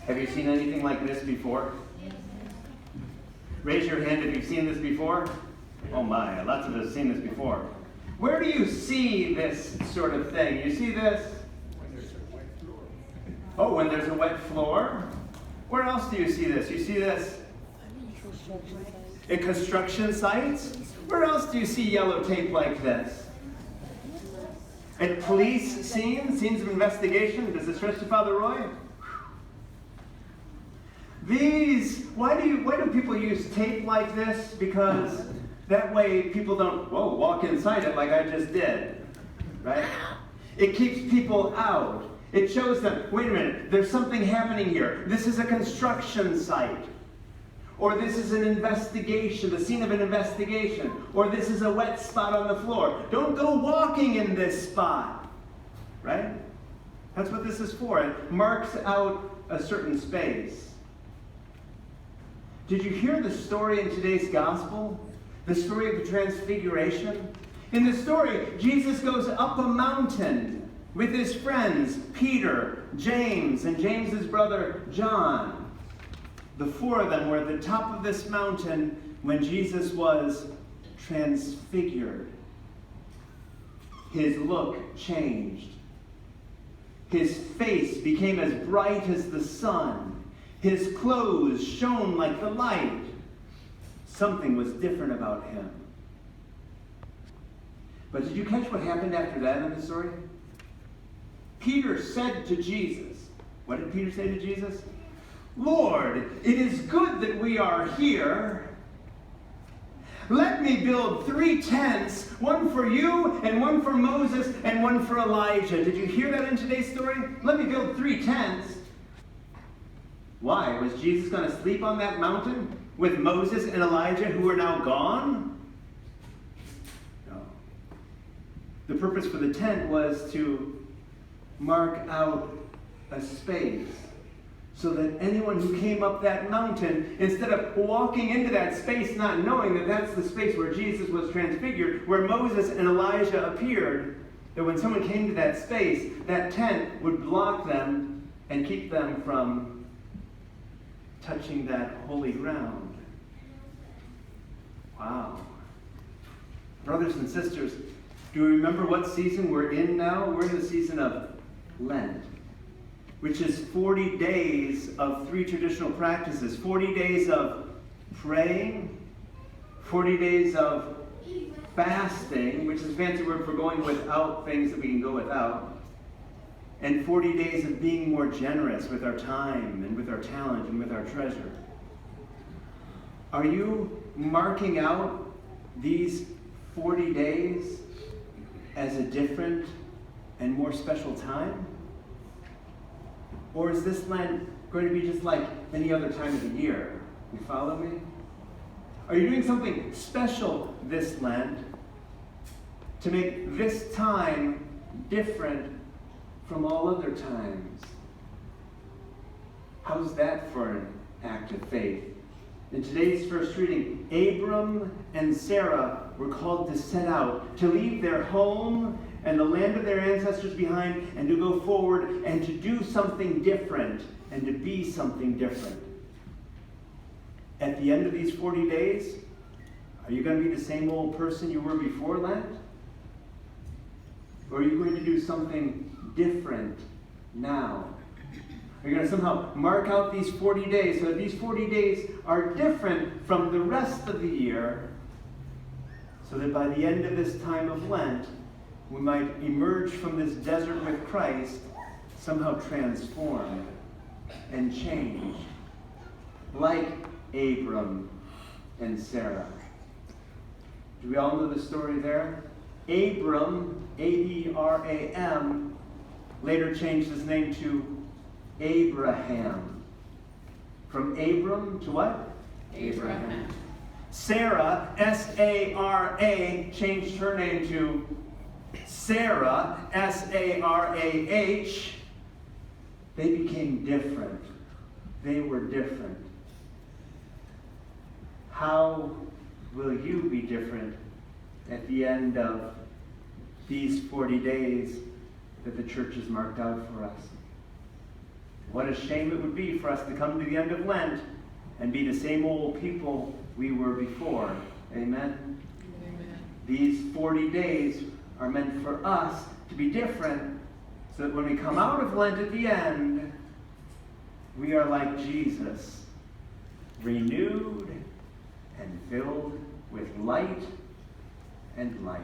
Have you seen anything like this before? Raise your hand if you've seen this before. Oh my, lots of us have seen this before. Where do you see this sort of thing? You see this? When there's a wet floor. Oh, when there's a wet floor? Where else do you see this? You see this at construction sites? Where else do you see yellow tape like this? At police scenes of investigation? Does this stretch to Father Roy? Why do people use tape like this? Because that way people don't, walk inside it like I just did, right? It keeps people out. It shows them, wait a minute, there's something happening here. This is a construction site. Or this is an investigation, the scene of an investigation. Or this is a wet spot on the floor. Don't go walking in this spot, right? That's what this is for. It marks out a certain space. Did you hear the story in today's gospel? The story of the Transfiguration? In the story, Jesus goes up a mountain with his friends, Peter, James, and James's brother, John. The four of them were at the top of this mountain when Jesus was transfigured. His look changed. His face became as bright as the sun. His clothes shone like the light. Something was different about him. But did you catch what happened after that in the story? Peter said to Jesus, what did Peter say to Jesus? Lord, it is good that we are here. Let me build 3 tents, one for you, and one for Moses, and one for Elijah. Did you hear that in today's story? Let me build 3 tents. Why? Was Jesus going to sleep on that mountain with Moses and Elijah who are now gone? No. The purpose for the tent was to mark out a space so that anyone who came up that mountain, instead of walking into that space not knowing that that's the space where Jesus was transfigured, where Moses and Elijah appeared, that when someone came to that space, that tent would block them and keep them from touching that holy ground. Wow. Brothers and sisters, do you remember what season we're in now? We're in the season of Lent, which is 40 days of 3 traditional practices. 40 days of praying, 40 days of fasting, which is a fancy word for going without things that we can go without, and 40 days of being more generous with our time and with our talent and with our treasure. Are you marking out these 40 days as a different and more special time? Or is this Lent going to be just like any other time of the year? You follow me? Are you doing something special this Lent to make this time different from all other times? How's that for an act of faith? In today's first reading, Abram and Sarah were called to set out, to leave their home and the land of their ancestors behind, and to go forward and to do something different and to be something different. At the end of these 40 days, are you going to be the same old person you were before Lent? Or are you going to do something different now? Are you going to somehow mark out these 40 days so that these 40 days are different from the rest of the year, so that by the end of this time of Lent, we might emerge from this desert with Christ somehow transformed and changed, like Abram and Sarah. Do we all know the story there? Abram, A-B-R-A-M, later changed his name to Abraham. From Abram to what? Abraham. Sarah, S-A-R-A, changed her name to Sarah, S-A-R-A-H. They became different. They were different. How will you be different at the end of these 40 days that the church has marked out for us? What a shame it would be for us to come to the end of Lent and be the same old people we were before. Amen? Amen. These 40 days are meant for us to be different, so that when we come out of Lent at the end, we are like Jesus, renewed and filled with light and life.